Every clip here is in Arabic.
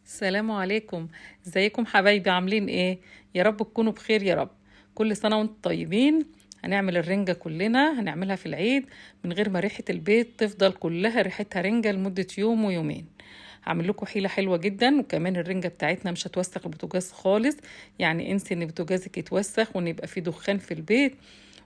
السلام عليكم. ازيكم حبايبي؟ عاملين ايه؟ يا رب تكونوا بخير يا رب. كل سنة وانتم طيبين. هنعمل الرنجة كلنا، هنعملها في العيد من غير ما ريحة البيت تفضل كلها ريحتها رنجة لمدة يوم ويومين. هعمل لكم حيلة حلوة جدا، وكمان الرنجة بتاعتنا مش هتوسخ البوتاجاز خالص. يعني انسي ان بوتاجازك يتوسخ وان يبقى فيه دخان في البيت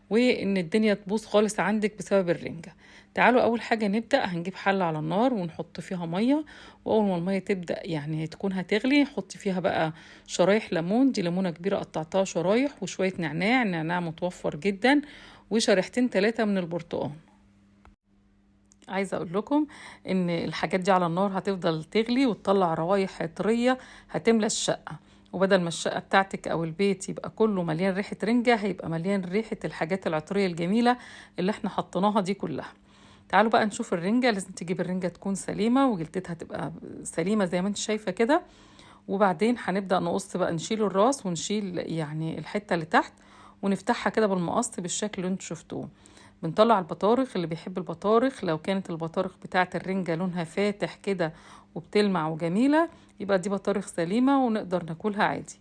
وان الدنيا تبوظ خالص عندك بسبب الرنجة. تعالوا اول حاجة نبدأ، هنجيب حلة على النار ونحط فيها مية، واول ما المية تبدأ يعني تكون هتغلي حط فيها بقى شرايح ليمون. دي ليمونة كبيرة قطعتها شرايح، وشوية نعناع متوفر جدا، وشريحتين 3 من البرتقال. عايزة اقول لكم ان الحاجات دي على النار هتفضل تغلي وتطلع روايح عطرية هتملى الشقة. وبدل ما الشقة بتاعتك او البيت يبقى كله مليان ريحة رنجة، هيبقى مليان ريحة الحاجات العطرية الجميلة اللي احنا حطيناها دي كلها. تعالوا بقى نشوف الرنجة. لازم تجيب الرنجة تكون سليمة وجلدتها تبقى سليمة زي ما انت شايفة كده. وبعدين هنبدأ نقص بقى، نشيل الراس ونشيل يعني الحتة اللي تحت، ونفتحها كده بالمقص بالشكل اللي انتوا شفتوه. بنطلع البطارخ. اللي بيحب البطارخ، لو كانت البطارخ بتاعة الرنجة لونها فاتح كده وبتلمع وجميلة، يبقى دي بطارخ سليمة ونقدر ناكلها عادي.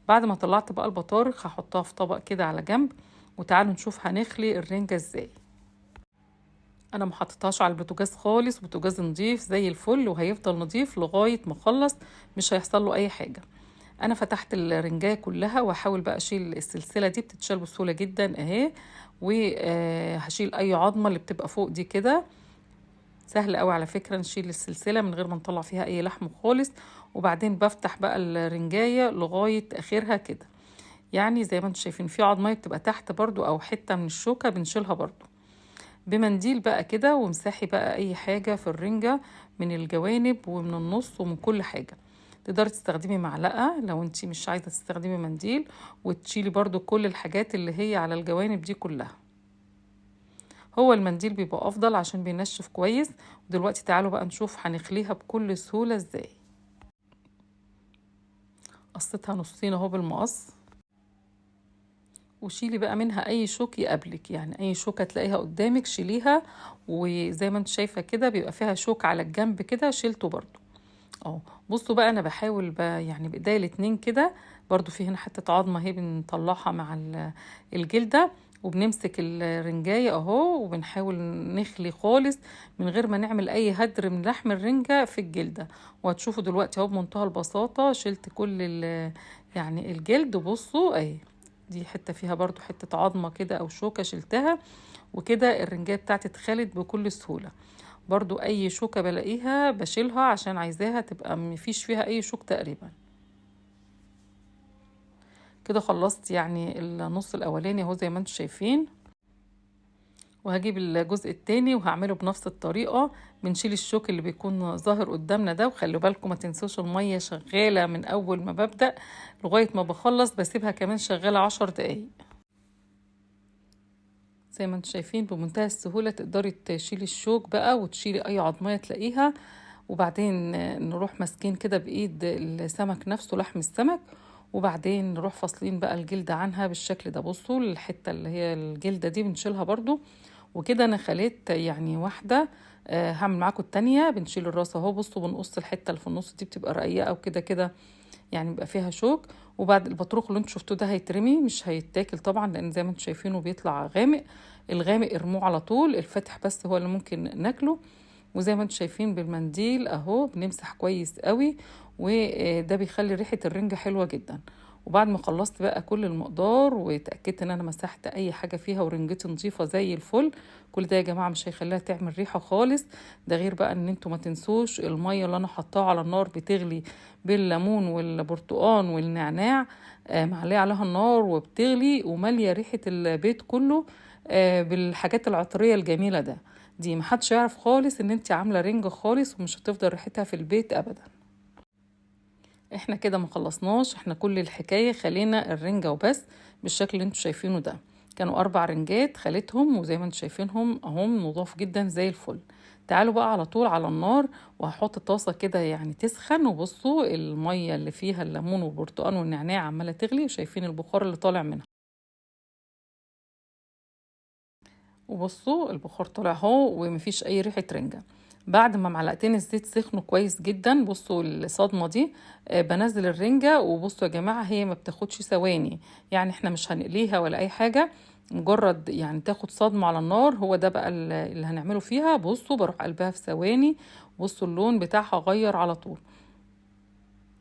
بعد ما طلعت بقى البطارخ هحطها في طبق كده على جنب، وتعالوا نشوف هنخلي الرنجة ازاي. انا ما حطيتهاش على البوتاجاز خالص، بوتاجاز نضيف زي الفل وهيفضل نضيف لغايه ما اخلص، مش هيحصل له اي حاجه. انا فتحت الرنجايه كلها وهحاول بقى اشيل السلسله دي، بتتشال بسهوله جدا اهي. وهشيل اي عظمه اللي بتبقى فوق دي كده. سهل قوي على فكره نشيل السلسله من غير ما نطلع فيها اي لحم خالص. وبعدين بفتح بقى الرنجايه لغايه اخرها كده. يعني زي ما انتم شايفين في عظمه بتبقى تحت برضو او حته من الشوكه بنشيلها برضو بمنديل بقى كده. ومسحي بقى اي حاجة في الرنجة من الجوانب ومن النص ومن كل حاجة. تقدري تستخدمي معلقة لو انتي مش عايزة تستخدمي منديل، وتشيلي برضو كل الحاجات اللي هي على الجوانب دي كلها. هو المنديل بيبقى افضل عشان بينشف كويس. ودلوقتي تعالوا بقى نشوف هنخليها بكل سهولة ازاي. قصيتها نصين اهو بالمقص. وشيلي بقى منها اي شوك يقابلك، يعني اي شوكة تلاقيها قدامك شيليها. وزي ما انت شايفة كده بيبقى فيها شوك على الجنب كده، شيلته برضو. اه، بصوا بقى انا بحاول بقى يعني بايديا الاتنين كده. برضو في هنا حتة عظمة اهي بنطلعها مع الجلدة. وبنمسك الرنجاية اهو وبنحاول نخلي خالص من غير ما نعمل اي هدر من لحم الرنجة في الجلدة. وهتشوفوا دلوقتي اهو بمنتهى البساطة شلت كل يعني الجلد. بصوا اهي، دي حتة فيها برضو حتة عظمة كده او شوكة شلتها. وكده الرنجاية بتاعتي اتخلت بكل سهولة. برضو اي شوكة بلاقيها بشيلها عشان عايزاها تبقى مفيش فيها اي شوك تقريبا. كده خلصت يعني النص الاولاني اهو زي ما انتم شايفين. وهجيب الجزء التاني وهعمله بنفس الطريقة. بنشيل الشوك اللي بيكون ظاهر قدامنا ده، وخلوا بالكم ما تنسوش المية شغالة من اول ما ببدأ لغاية ما بخلص، بسيبها كمان شغالة 10 دقايق. زي ما انتم شايفين بمنتهى السهولة تقدري تشيلي الشوك بقى وتشيلي اي عظمية تلاقيها. وبعدين نروح ماسكين كده بايد السمك نفسه، لحم السمك. وبعدين نروح فاصلين بقى الجلد عنها بالشكل ده. بصوا الحتة اللي هي الجلدة دي بنشيلها برضو. وكده انا خليت يعني واحدة. هعمل معاكم التانية. بنشيل الراس اهو، بصوا بنقص الحتة اللي في النص دي بتبقى رقيقة وكده كده يعني بيبقى فيها شوك. وبعد البطروخ اللي انتوا شفتوه ده هيترمي، مش هيتاكل طبعا لان زي ما انتوا شايفينه بيطلع غامق. الغامق ارموه على طول، الفاتح بس هو اللي ممكن ناكله. وزي ما انتوا شايفين بالمنديل اهو بنمسح كويس قوي. وده بيخلي ريحة الرنجة حلوة جدا. وبعد ما خلصت بقى كل المقدار وتأكدت ان انا مسحت اي حاجة فيها ورنجتي نظيفة زي الفل، كل ده يا جماعة مش هيخليها تعمل ريحة خالص. ده غير بقى ان انتوا ما تنسوش المية اللي انا حطاها على النار بتغلي بالليمون والبرتقان والنعناع. معليه عليها النار وبتغلي ومالية ريحة البيت كله بالحاجات العطرية الجميلة دي محدش يعرف خالص ان انتي عاملة رنجة خالص، ومش هتفضل ريحتها في البيت ابدا. احنا كده ما خلصناش، احنا كل الحكاية خلينا الرنجة وبس بالشكل اللي انتوا شايفينه ده. كانوا 4 رنجات خليتهم وزي ما انتوا شايفينهم اهم نضاف جدا زي الفل. تعالوا بقى على طول على النار، وهحط طاسة كده يعني تسخن. وبصوا المية اللي فيها الليمون والبرتقال والنعناع عمالة تغلي، وشايفين البخار اللي طالع منها. وبصوا البخار طالع اهو ومفيش اي ريحة رنجة. بعد ما معلقتين الزيت سخنوا كويس جدا، بصوا الصدمة دي، بنزل الرنجة. وبصوا يا جماعة هي ما بتاخدش ثواني، يعني احنا مش هنقليها ولا اي حاجة، مجرد يعني تاخد صدمة على النار. هو ده بقى اللي هنعمله فيها. بصوا بروح قلبها في ثواني، بصوا اللون بتاعها غير على طول.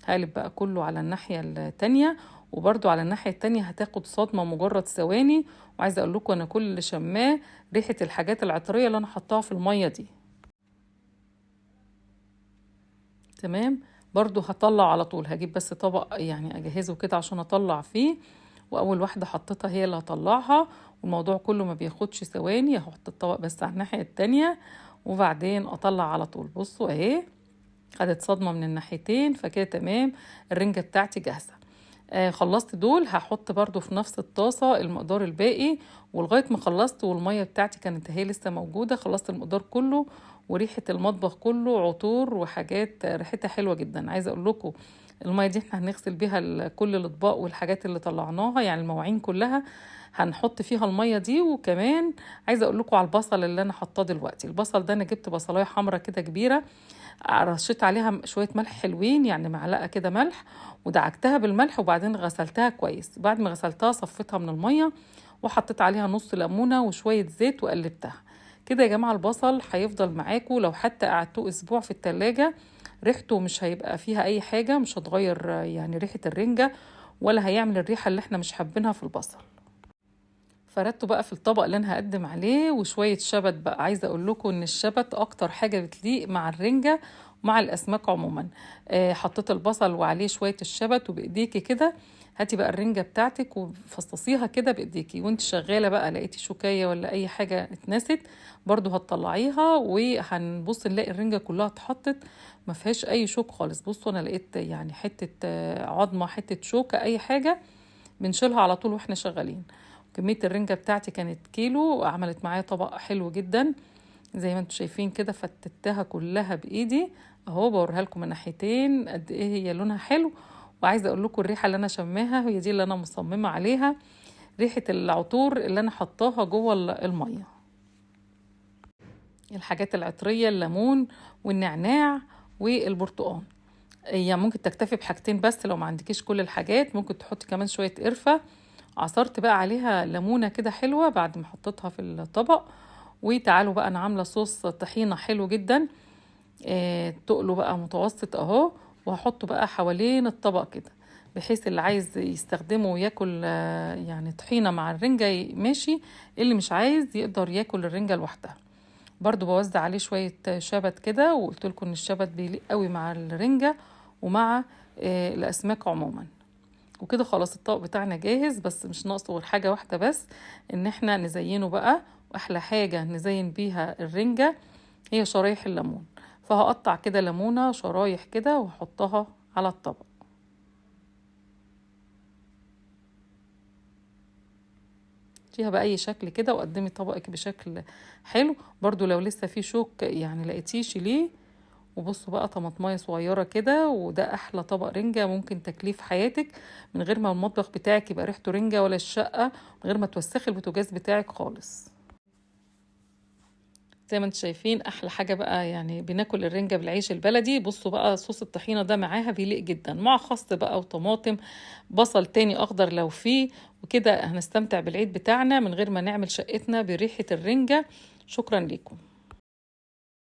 هقلب بقى كله على الناحية التانية، وبرضو على الناحية التانية هتاخد صدمة مجرد ثواني. وعايزة اقول لكم انا كل اللي شماه ريحة الحاجات العطرية اللي انا حطاها في المية دي. تمام. برضو هطلع على طول، هجيب بس طبق يعني اجهزه كده عشان اطلع فيه. واول واحدة حطيتها هي اللي هطلعها، والموضوع كله ما بياخدش ثواني. هحط الطبق بس على الناحية التانية وبعدين اطلع على طول. بصوا اهي خدت صدمة من الناحيتين، فكده تمام. الرنجة بتاعتي جاهزة. خلصت دول، هحط برضو في نفس الطاسة المقدار الباقي، ولغاية ما خلصت والمية بتاعتي كانت هي لسه موجودة. خلصت المقدار كله، وريحة المطبخ كله عطور وحاجات ريحتها حلوة جدا. عايزة اقول لكم المية دي احنا هنغسل بيها كل الاطباق والحاجات اللي طلعناها، يعني المواعين كلها هنحط فيها المية دي. وكمان عايزة اقول لكم على البصل اللي انا حطاه دلوقتي. البصل ده انا جبت بصلاية حمرا كده كبيرة، رشيت عليها شوية ملح حلوين، يعني معلقة كده ملح، ودعكتها بالملح وبعدين غسلتها كويس. بعد ما غسلتها صفيتها من المية وحطيت عليها نص ليمونة وشوية زيت وقلبتها كده. يا جماعة البصل هيفضل معاكم لو حتى قعدتوه اسبوع في التلاجة، ريحته مش هيبقى فيها اي حاجة، مش هتغير يعني ريحة الرنجة، ولا هيعمل الريحة اللي احنا مش حابينها في البصل. فردته بقى في الطبق اللي انا هقدم عليه، وشوية شبت بقى. عايزة اقول لكم ان الشبت اكتر حاجة بتليق مع الرنجة ومع الاسماك عموما. حطيت البصل وعليه شوية الشبت، وبايديكي كده هاتي بقى الرنجة بتاعتك وفصصيها كده بايديكي، وانت شغالة بقى لقيتي شوكية ولا اي حاجة اتنست برضو هتطلعيها، وهنبص نلاقي الرنجة كلها اتحطت ما فيهاش اي شوك خالص. بصوا انا لقيت يعني حتة عظمة، حتة شوكة، اي حاجة بنشيلها على طول واحنا شغالين. كمية الرنجة بتاعتي كانت كيلو، عملت معايا طبق حلو جدا زي ما انتم شايفين كده. فتتها كلها بايدي اهو، بوريها لكم من ناحيتين قد ايه هي لونها حلو. وعايزه اقول لكم الريحه اللي انا شماها هي دي اللي انا مصممه عليها، ريحه العطور اللي انا حطاها جوه الميه، الحاجات العطريه، الليمون والنعناع والبرتقال. يعني ممكن تكتفي بحاجتين بس لو ما عندكيش كل الحاجات، ممكن تحطي كمان شويه قرفه. عصرت بقى عليها ليمونه كده حلوه بعد ما حطيتها في الطبق. وتعالوا بقى انا عامله صوص طحينه حلو جدا، تقله بقى متوسط اهو، وهحطه بقى حوالين الطبق كده، بحيث اللي عايز يستخدمه وياكل يعني طحينه مع الرنجه ماشي، اللي مش عايز يقدر ياكل الرنجه لوحدها. برضو بوزع عليه شويه شبت كده، وقلت لكم ان الشبت بيليق قوي مع الرنجه ومع الاسماك عموما. وكده خلاص الطبق بتاعنا جاهز، بس مش ناقصه غير حاجه واحده بس، ان احنا نزينه بقى. واحلى حاجه نزين بيها الرنجه هي شرايح الليمون. فهقطع كده ليمونه شرايح كده واحطها على الطبق. فيها بأي شكل كده، وقدمي طبقك بشكل حلو. برضو لو لسه في شوك يعني لقيتيش ليه. وبصوا بقى طماطمايه صغيره كده، وده احلى طبق رنجه ممكن تاكليه في حياتك، من غير ما المطبخ بتاعك يبقى ريحته رنجه، ولا الشقه، من غير ما توسخي البوتاجاز بتاعك خالص. زي ما انتم شايفين احلى حاجه بقى، يعني بناكل الرنجه بالعيش البلدي. بصوا بقى صوص الطحينه ده معاها بيليق جدا، مع خس بقى وطماطم، بصل تاني اخضر لو فيه. وكده هنستمتع بالعيد بتاعنا من غير ما نعمل شقتنا بريحه الرنجه. شكرا لكم.